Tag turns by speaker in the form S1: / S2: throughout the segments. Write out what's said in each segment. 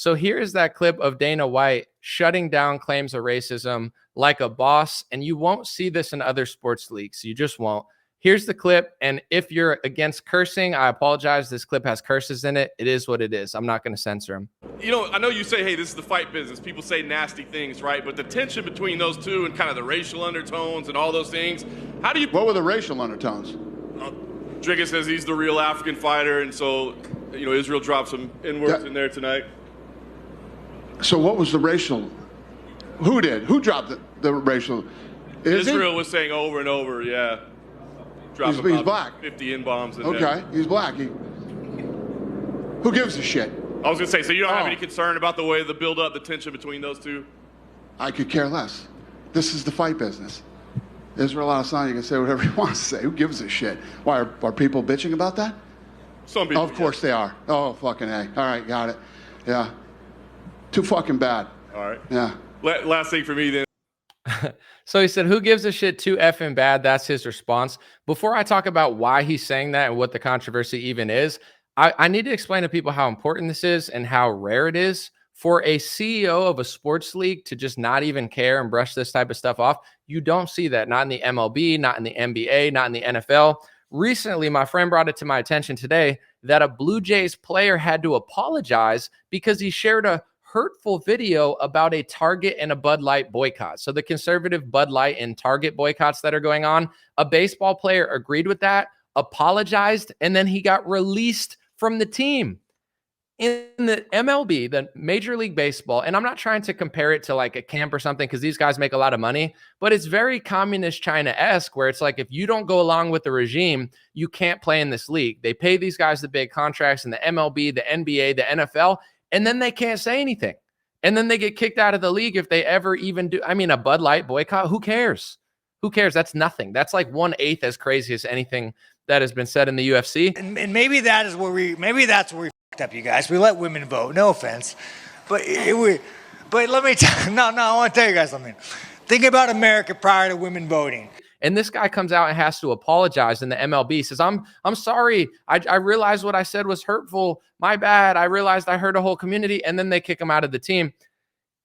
S1: So here is that clip of Dana White shutting down claims of racism like a boss. And you won't see this in other sports leagues. You just won't. Here's the clip. And if you're against cursing, I apologize. This clip has curses in it. It is what it is. I'm not going to censor him.
S2: You know, I know you say, hey, this is the fight business. People say nasty things, right? But the tension between those two and kind of the racial undertones and all those things, how do you...
S3: What were the racial undertones?
S2: Dricus says he's the real African fighter, and so, you know, Israel dropped some N-words in there tonight.
S3: So what was the racial? Who did? Who dropped the racial?
S2: Israel was saying over and over, yeah.
S3: He's black.
S2: 50 N-bombs in there.
S3: Okay, he's black. Who gives a shit?
S2: I was going to say, so you don't have any concern about the way the build-up, the tension between those two?
S3: I could care less. This is the fight business. Israel Adesanya can say whatever he wants to say. Who gives a shit? Why, are people bitching about that?
S2: Some people,
S3: of course they are. Oh, fucking A. All right, got it. Yeah. Too fucking bad.
S2: All right.
S3: Yeah.
S2: Last thing for me then.
S1: So he said, who gives a shit, too effing bad? That's his response. Before I talk about why he's saying that and what the controversy even is, I need to explain to people how important this is and how rare it is for a CEO of a sports league to just not even care and brush this type of stuff off. You don't see that. Not in the MLB, not in the NBA, not in the NFL. Recently, my friend brought it to my attention today that a Blue Jays player had to apologize because he shared a hurtful video about a Target and a Bud Light boycott. So the conservative Bud Light and Target boycotts that are going on, a baseball player agreed with that, apologized, and then he got released from the team. In the MLB, the Major League Baseball, and I'm not trying to compare it to like a camp or something because these guys make a lot of money, but it's very communist China-esque where it's like if you don't go along with the regime, you can't play in this league. They pay these guys the big contracts in the MLB, the NBA, the NFL, and then they can't say anything. And then they get kicked out of the league if they ever even do. I mean, a Bud Light boycott, who cares? Who cares? That's nothing. That's like 1/8 as crazy as anything that has been said in the UFC.
S4: And maybe that's where we fucked up, you guys. We let women vote. No offense. But let me tell no, I want to tell you guys something. Think about America prior to women voting.
S1: And this guy comes out and has to apologize in the MLB. Says, I'm sorry. I realized what I said was hurtful. My bad. I realized I hurt a whole community. And then they kick him out of the team.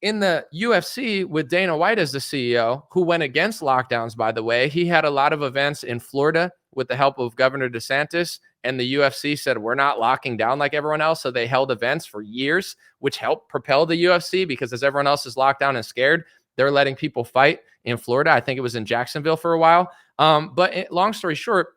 S1: In the UFC with Dana White as the CEO, who went against lockdowns, by the way, he had a lot of events in Florida with the help of Governor DeSantis. And the UFC said, we're not locking down like everyone else. So they held events for years, which helped propel the UFC because as everyone else is locked down and scared, they're letting people fight in Florida. I think it was in Jacksonville for a while. But long story short,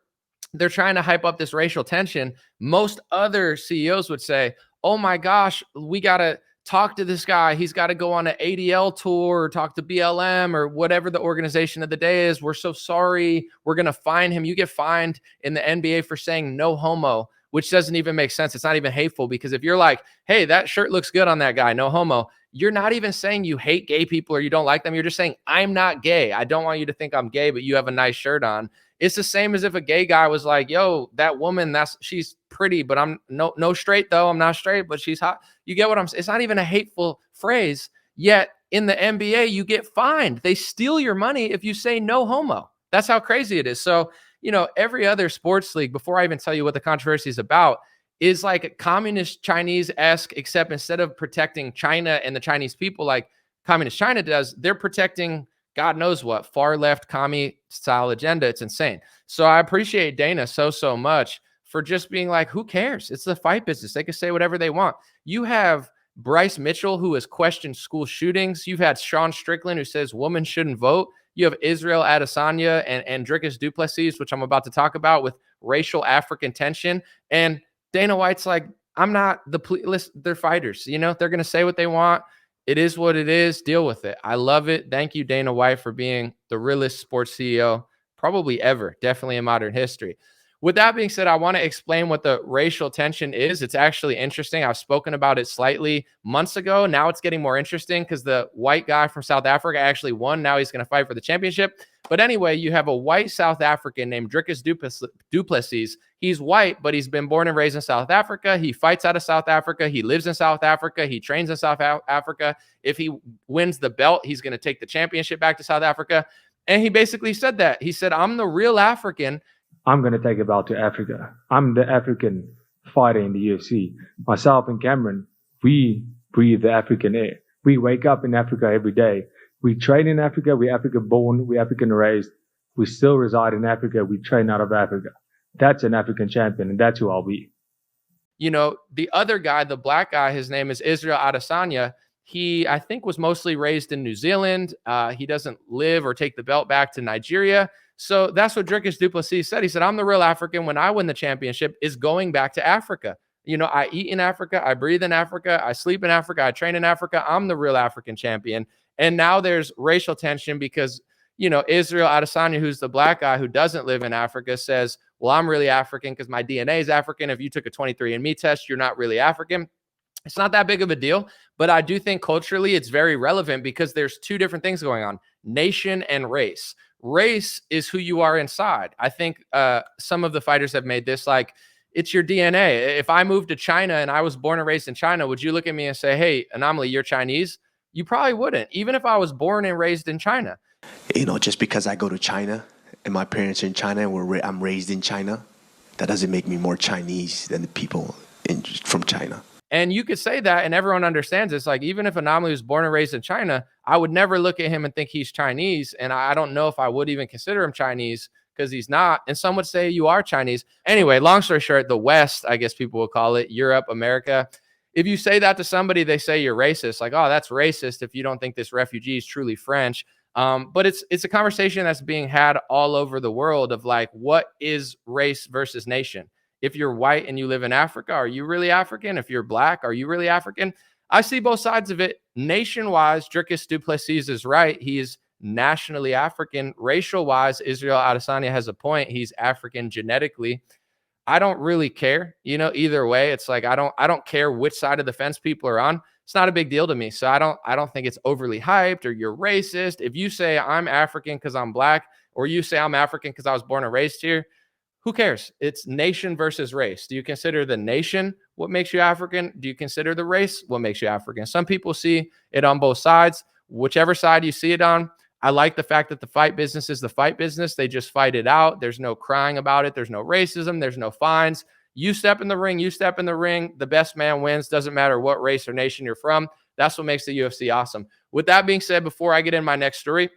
S1: they're trying to hype up this racial tension. Most other CEOs would say, oh my gosh, we got to talk to this guy. He's got to go on an ADL tour or talk to BLM or whatever the organization of the day is. We're so sorry. We're going to fine him. You get fined in the NBA for saying no homo, which doesn't even make sense. It's not even hateful because if you're like, hey, that shirt looks good on that guy, no homo, you're not even saying you hate gay people or you don't like them. You're just saying, I'm not gay. I don't want you to think I'm gay, but you have a nice shirt on. It's the same as if a gay guy was like, yo, that woman, she's pretty, but I'm no straight though. I'm not straight, but she's hot. You get what I'm saying? It's not even a hateful phrase. Yet in the NBA, you get fined. They steal your money if you say no homo. That's how crazy it is. So, you know, every other sports league, before I even tell you what the controversy is about, is like communist Chinese-esque, except instead of protecting China and the Chinese people like communist China does, they're protecting God knows what, far left commie style agenda. It's insane. So I appreciate Dana so much for just being like, who cares? It's the fight business. They can say whatever they want. You have Bryce Mitchell, who has questioned school shootings. You've had Sean Strickland, who says women shouldn't vote. You have Israel Adesanya and Dricus du Plessis, which I'm about to talk about, with racial African tension. And Dana White's like, I'm not listen, they're fighters. You know, they're going to say what they want. It is what it is. Deal with it. I love it. Thank you, Dana White, for being the realest sports CEO probably ever, definitely in modern history. With that being said, I want to explain what the racial tension is. It's actually interesting. I've spoken about it slightly months ago. Now it's getting more interesting because the white guy from South Africa actually won. Now he's going to fight for the championship. But anyway, you have a white South African named Dricus du Plessis. He's white, but he's been born and raised in South Africa. He fights out of South Africa. He lives in South Africa. He trains in South Africa. If he wins the belt, he's going to take the championship back to South Africa. And he basically said that. He said, I'm the real African.
S5: I'm going to take it back to Africa. I'm the African fighter in the UFC. Myself and Cameron, we breathe the African air. We wake up in Africa every day. We train in Africa. We're African born. We're African raised. We still reside in Africa. We train out of Africa. That's an African champion, and that's who I'll be.
S1: You know, the other guy, the black guy, his name is Israel Adesanya. He, I think, was mostly raised in New Zealand. He doesn't live or take the belt back to Nigeria. So that's what Dricus du Plessis said. He said, I'm the real African. When I win the championship, is going back to Africa. You know, I eat in Africa. I breathe in Africa. I sleep in Africa. I train in Africa. I'm the real African champion. And now there's racial tension because, you know, Israel Adesanya, who's the black guy who doesn't live in Africa, says, well, I'm really African because my DNA is African. If you took a 23andMe test, you're not really African. It's not that big of a deal, but I do think culturally it's very relevant because there's two different things going on: nation and race. Race is who you are inside. I think some of the fighters have made this like, it's your DNA. If I moved to China and I was born and raised in China, would you look at me and say, hey, Anomaly, you're Chinese? You probably wouldn't, even if I was born and raised in China.
S6: You know, just because I go to China and my parents are in China and I'm raised in China, that doesn't make me more Chinese than the people from China.
S1: And you could say that and everyone understands. It's like, even if Anomaly was born and raised in China, I would never look at him and think he's Chinese. And I don't know if I would even consider him Chinese because he's not. And some would say you are Chinese. Anyway, long story short, the West, I guess people will call it, Europe, America. If you say that to somebody, they say you're racist. Like, oh, that's racist if you don't think this refugee is truly French. But it's a conversation that's being had all over the world of like, what is race versus nation? If you're white and you live in Africa, are you really African? If you're black, are you really African? I see both sides of it. Nation-wise, Dricus du Plessis is right. He is nationally African. Racial-wise, Israel Adesanya has a point. He's African genetically. I don't really care, you know, either way. It's like I don't care which side of the fence people are on. It's not a big deal to me. So I don't think it's overly hyped or you're racist. If you say I'm African because I'm black, or you say I'm African because I was born and raised here, who cares? It's nation versus race. Do you consider the nation what makes you African? Do you consider the race what makes you African? Some people see it on both sides. Whichever side you see it on, I like the fact that the fight business is the fight business. They just fight it out. There's no crying about it. There's no racism. There's no fines. You step in the ring. You step in the ring. The best man wins. Doesn't matter what race or nation you're from. That's what makes the UFC awesome. With that being said, before I get in my next story,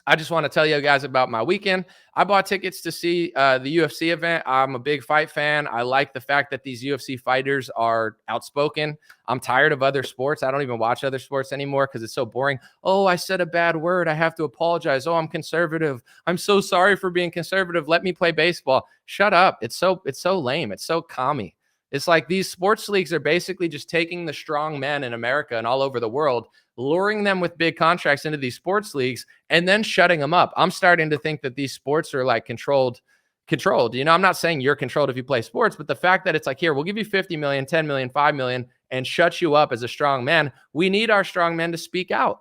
S1: I just want to tell you guys about my weekend. I bought tickets to see the UFC event. I'm a big fight fan. I like the fact that these UFC fighters are outspoken. I'm tired of other sports. I don't even watch other sports anymore because it's so boring. Oh, I said a bad word. I have to apologize. Oh, I'm conservative. I'm so sorry for being conservative. Let me play baseball. Shut up. It's so lame. It's so commie. It's like these sports leagues are basically just taking the strong men in America and all over the world, luring them with big contracts into these sports leagues, and then shutting them up. I'm starting to think that these sports are like controlled. You know, I'm not saying you're controlled if you play sports, but the fact that it's like, here, we'll give you 50 million, 10 million, 5 million, and shut you up as a strong man. We need our strong men to speak out.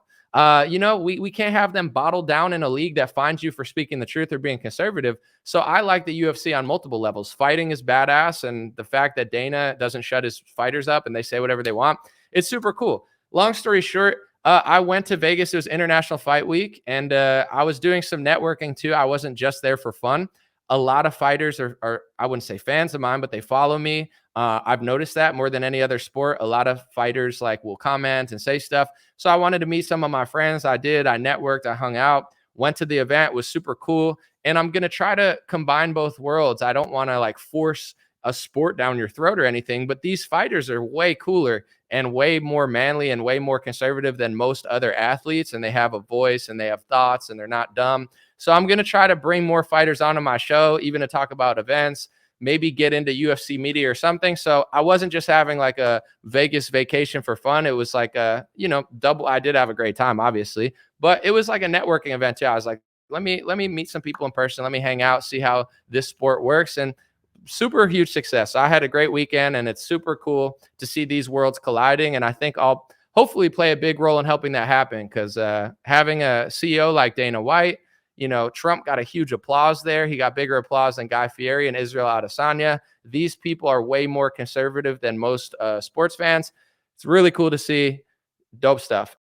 S1: You know, we can't have them bottled down in a league that finds you for speaking the truth or being conservative. So I like the UFC on multiple levels. Fighting is badass. And the fact that Dana doesn't shut his fighters up and they say whatever they want, it's super cool. Long story short, I went to Vegas. It was International Fight Week, and I was doing some networking too. I wasn't just there for fun. A lot of fighters are I wouldn't say fans of mine, but they follow me. I've noticed that more than any other sport. A lot of fighters like will comment and say stuff. So I wanted to meet some of my friends. I did. I networked. I hung out. Went to the event. It was super cool. And I'm going to try to combine both worlds. I don't want to like force a sport down your throat or anything, but these fighters are way cooler and way more manly and way more conservative than most other athletes. And they have a voice and they have thoughts and they're not dumb. So I'm going to try to bring more fighters onto my show, even to talk about events, maybe get into UFC media or something. So I wasn't just having like a Vegas vacation for fun. It was like a, you know, double. I did have a great time, obviously, but it was like a networking event too. I was like, let me meet some people in person. Let me hang out, see how this sport works. And super huge success. I had a great weekend, and it's super cool to see these worlds colliding. And I think I'll hopefully play a big role in helping that happen, because having a CEO like Dana White, you know, Trump got a huge applause there. He got bigger applause than Guy Fieri and Israel Adesanya. These people are way more conservative than most sports fans. It's really cool to see. Dope stuff.